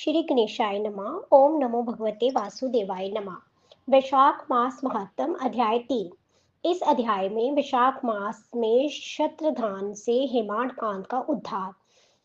श्री गणेशाय नमः। ओम नमो भगवते वासुदेवाय नमः। वैशाख मास महात्म अध्याय 3। इस अध्याय में वैशाख मास में शत्रधान से हेमाडकांत का उद्धार।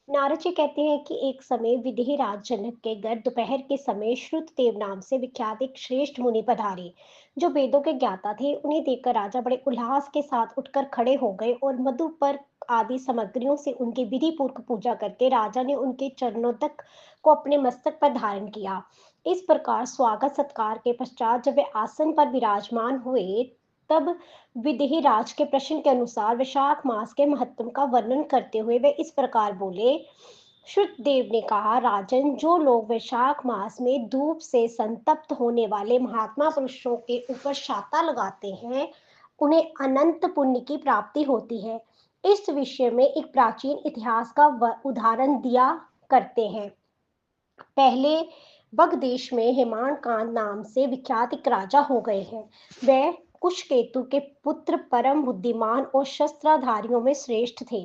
नारद जी कहते हैं कि एक समय विदेहराज जनक के घर दोपहर के समय श्रुतदेव नाम से विख्यात एक श्रेष्ठ मुनि पधारे, जो वेदों के ज्ञाता थे। उन्हें देखकर राजा बड़े उल्लास के साथ उठकर खड़े हो गए और मधु पर आदि सामग्रियों से उनकी विधि पूर्वक पूजा करके राजा ने उनके चरणों तक को अपने मस्तक पर धारण किया। इस प्रकार स्वागत सत्कार के पश्चात जब वे आसन पर विराजमान हुए, तब विदेहराज के प्रश्न के अनुसार वैशाख मास के महत्व का वर्णन करते हुए वे इस प्रकार बोले। श्रुतदेव ने कहा, राजन, जो लोग वैशाख मास में धूप से संतप्त होने वाले महात्मा पुरुषों के ऊपर छाता लगाते हैं, उन्हें अनंत पुण्य की प्राप्ति होती है। इस विषय में एक प्राचीन इतिहास का उदाहरण दिया करते हैं। पहले बग देश में हेमाडकांत नाम से विख्यात एक राजा हो गए हैं। वह कुशकेतु के पुत्र, परम बुद्धिमान और शस्त्रधारियों में श्रेष्ठ थे।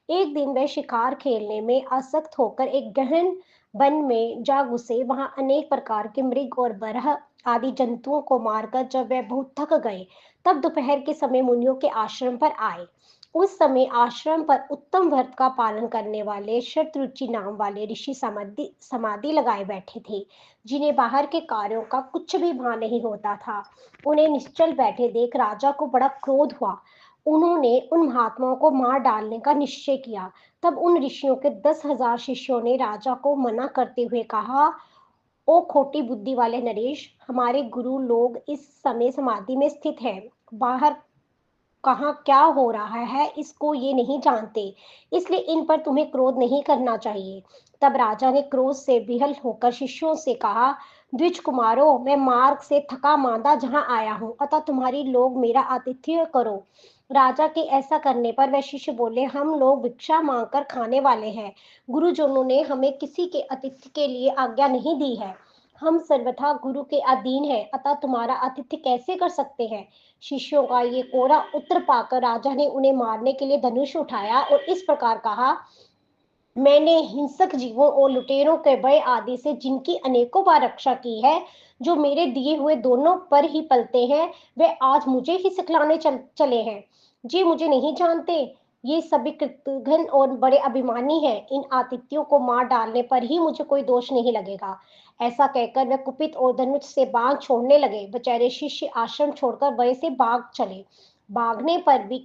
एक दिन वह शिकार खेलने में आसक्त होकर एक गहन वन में जा घुसे। वहां अनेक प्रकार के मृग और बरह आदि जंतुओं को मारकर जब वह बहुत थक गए, तब दोपहर के समय मुनियों के आश्रम पर आए। उस समय आश्रम पर उत्तम व्रत का पालन करने वाले शतरुचि नाम वाले ऋषि समाधि समाधि लगाए बैठे थे, जिन्हें बाहर के कार्यों का कुछ भी भान नहीं होता था। उन्हें निश्चल बैठे देख राजा को बड़ा क्रोध हुआ। उन्होंने उन महात्माओं को मार डालने का निश्चय किया। तब उन ऋषियों के 10,000 शिष्यों ने राजा को मना करते हुए कहा, ओ खोटी बुद्धि वाले नरेश, हमारे गुरु लोग इस समय समाधि में स्थित हैं। बाहर कहाँ क्या हो रहा है इसको ये नहीं जानते, इसलिए इन पर तुम्हें क्रोध नहीं करना चाहिए। तब राजा ने क्रोध से विहल होकर शिष्यों से कहा, द्विज कुमारों, मैं मार्ग से थका मांदा जहाँ आया हूँ, अतः तुम्हारी लोग मेरा आतिथ्य करो। राजा के ऐसा करने पर वह शिष्य बोले, हम लोग भिक्षा मांगकर खाने वाले हैं। गुरुजनों ने हमें किसी के आतिथ्य के लिए आज्ञा नहीं दी है। हम सर्वथा गुरु के अधीन हैं, अतः तुम्हारा आतिथ्य कैसे कर सकते हैं। शिष्यों का ये कोरा उत्तर पाकर राजा ने उन्हें मारने के लिए धनुष उठाया और इस प्रकार कहा, मैंने हिंसक जीवों और लुटेरों के भय आदि से जिनकी अनेकों बार रक्षा की है, जो मेरे दिए हुए दोनों पर ही पलते हैं, वे आज मुझे ही सिखलाने चले हैं। जी मुझे नहीं जानते, ये सभी कृतघ्न और बड़े अभिमानी हैं। इन आतिथ्यों को मार डालने पर ही मुझे कोई दोष नहीं लगेगा। ऐसा कहकर वे कुपित और धनुष से बाण छोड़ने लगे। बेचारे शिष्य आश्रम छोड़कर भय से भाग चले। भागने पर भी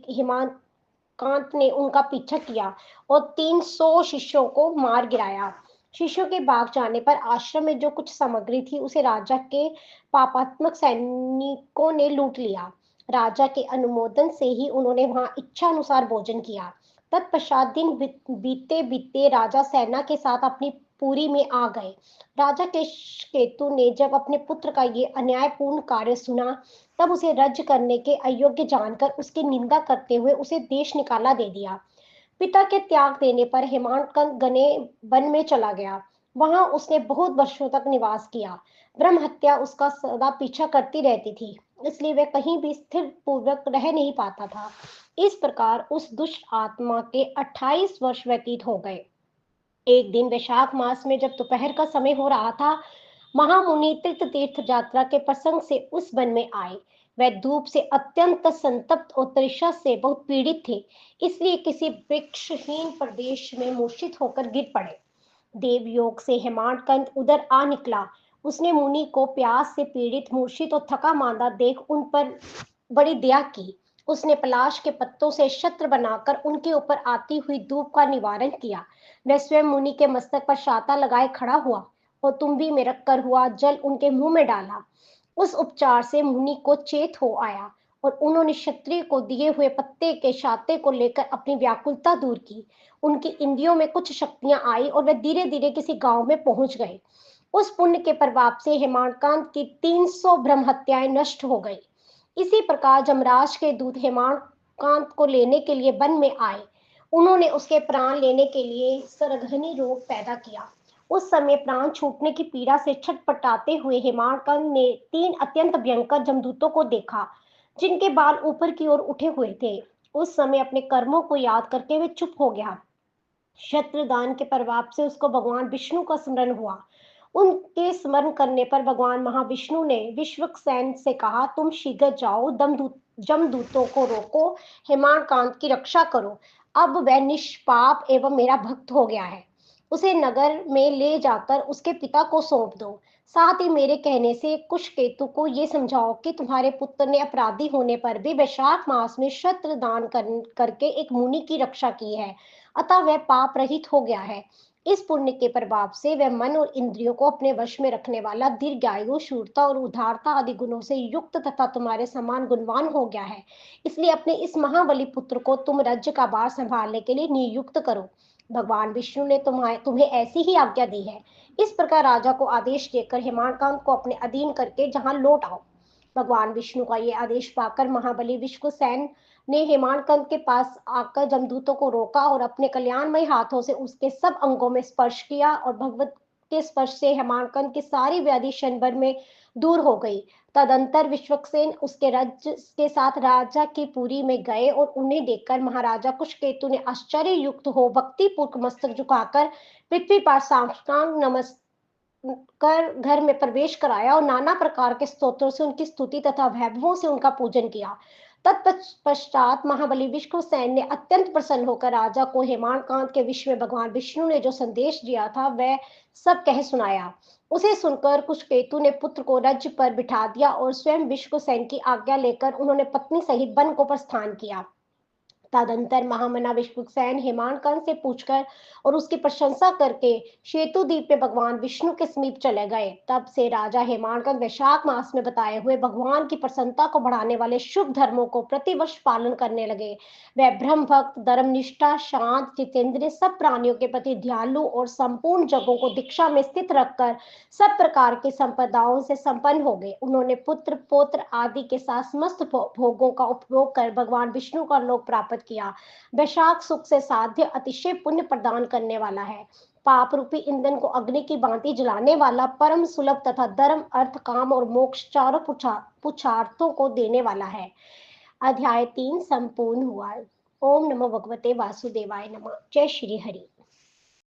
कांत ने उनका पीछा किया और 300 शिष्यों को मार गिराया। शिष्यों के भाग जाने पर आश्रम में जो कुछ सामग्री थी, उसे राजा के पापात्मक सैनिकों ने लूट लिया। राजा के अनुमोदन से ही उन्होंने वहां इच्छा अनुसार भोजन किया। तत्पश्चात दिन बीते बीते राजा सेना के साथ अपनी पुरी में आ गए। राजा केतु ने जब अपने पुत्र का ये अन्यायपूर्ण कार्य सुना, तब उसे रज करने के अयोग्य जानकर उसकी निंदा करते हुए उसे देश निकाला दे दिया। पिता के त्याग देने पर हेमाडकंत घने वन में चला गया। वहां उसने बहुत वर्षों तक निवास किया। ब्रह्म हत्या उसका सदा पीछा करती रहती थी, इसलिए वह कहीं भी स्थिर पूर्वक रह नहीं पाता था। इस प्रकार उस दुष्ट आत्मा के 28 वर्ष व्यतीत हो गए। एक दिन वैशाख मास में जब दोपहर का समय हो रहा था, महामुनि तीर्थ यात्रा के प्रसंग से उस वन में आए। वह धूप से अत्यंत संतप्त और तृषा से बहुत पीड़ित थे, इसलिए किसी वृक्षहीन प्रदेश में मूर्छित होकर गिर पड़े। देवयोग से हेमाडकंत उधर आ निकला। उसने मुनि को प्यास से पीड़ित, मूर्छित और थका मांदा देख उन पर बड़ी दया की। उसने पलाश के पत्तों से छत्र बनाकर उनके ऊपर आती हुई धूप का निवारण किया। वह स्वयं मुनि के मस्तक पर छाता लगाए खड़ा हुआ और तुम्बी में रखकर हुआ जल उनके मुंह में डाला। उस उपचार से मुनि को चेत हो आया और उन्होंने क्षत्रिय को दिए हुए पत्ते के छाते को लेकर अपनी व्याकुलता दूर की। उनकी इंद्रियों में कुछ शक्तियां आई और वे धीरे धीरे किसी गांव में पहुंच गए। उस पुण्य के प्रभाव से हेमाडकांत की 300 ब्रह्म हत्याएं नष्ट हो गई। इसी प्रकार जमराज के दूत हेमाडकांत को लेने के लिए वन में आए। उन्होंने उसके प्राण लेने के लिए सरघनी रोग पैदा किया। उस समय प्राण छूटने की पीड़ा से छटपटाते हुए हेमाडकांत ने 3 अत्यंत भयंकर जमदूतों को देखा, जिनके बाल ऊपर की ओर उठे हुए थे। उस समय अपने कर्मों को याद करके वे चुप हो गया। शत्रदान के प्रभाव से उसको भगवान विष्णु का स्मरण हुआ। उनके स्मरण करने पर भगवान महाविष्णु ने विश्वक्सेन से कहा, तुम शीघ्र जाओ, जमदूतों को रोको, हेमाडकांत की रक्षा करो। अब वह निष्पाप एवं मेरा भक्त हो गया है। उसे नगर में ले जाकर उसके पिता को सौंप दो। साथ ही मेरे कहने से कुशकेतु को ये समझाओ कि तुम्हारे पुत्र ने अपराधी होने पर भी वैशाख मास में शस्त्र दान करके एक मुनि की रक्षा की है, अतः वह पाप रहित हो गया है। इस पुण्य के प्रभाव से वह मन और इंद्रियों को अपने वश में रखने वाला, दीर्घायु, शूरता और उदारता आदि गुणों से युक्त तथा तुम्हारे समान गुणवान हो गया है। इसलिए अपने इस महाबली पुत्र को तुम राज्य का भार संभालने के लिए नियुक्त करो। भगवान विष्णु ने तुम्हें ऐसी ही आज्ञा दी है। इस प्रकार राजा को आदेश देकर हेमाडकांत को अपने अधीन करके जहां लौट आओ। भगवान विष्णु का ये आदेश पाकर महाबली विश्वसेन ने हेमाडकांत के पास आकर जमदूतों को रोका और अपने कल्याणमय हाथों से उसके सब अंगों में स्पर्श किया, और भगवत के स्पर्श से हेमाडकांत की सारी व्याधि क्षण भर में दूर हो गई। तदंतर विश्वक्सेन उसके राज्य के साथ राजा की पुरी में गए और उन्हें देखकर महाराजा कुशकेतु ने आश्चर्य युक्त हो भक्ति पूर्वक मस्तक झुकाकर पृथ्वी पर साष्टांग नमस्कार कर घर में प्रवेश कराया और नाना प्रकार के स्तोत्रों से उनकी स्तुति तथा वैभवों से उनका पूजन किया। तत्पश्चात महाबली विष्णुसेन ने अत्यंत प्रसन्न होकर राजा को हेमाडकांत के विषय में भगवान विष्णु ने जो संदेश दिया था वह सब कह सुनाया। उसे सुनकर कुशकेतु ने पुत्र को रज्ज पर बिठा दिया और स्वयं विष्णुसेन की आज्ञा लेकर उन्होंने पत्नी सहित वन को प्रस्थान किया। तदंतर महामना विश्वक्सेन हेमाडकांत से पूछकर और उसकी प्रशंसा करके शेतु द्वीप में भगवान विष्णु के समीप चले गए। तब से राजा हेमाडकांत वैशाख मास में बताए हुए भगवान की प्रसन्नता को बढ़ाने वाले शुभ धर्मों को प्रतिवर्ष पालन करने लगे। वह ब्रह्म भक्त, धर्मनिष्ठा, शांत, जितेंद्रिय, सब प्राणियों के प्रति दयालु और संपूर्ण जगों को दीक्षा में स्थित रखकर सब प्रकार की संपदाओं से संपन्न हो गए। उन्होंने पुत्र, पौत्र आदि के साथ समस्त भोगों का उपभोग कर भगवान विष्णु का लोक प्राप्त किया। वैशाख सुख से साध्य, अतिशय पुण्य प्रदान करने वाला है। पाप रूपी ईंधन को अग्नि की भांति जलाने वाला, परम सुलभ तथा धर्म, अर्थ, काम और मोक्ष चारों पुरुषार्थों को देने वाला है। अध्याय 3 संपूर्ण हुआ। ओम नमो भगवते वासुदेवाय नमः। जय श्री हरि।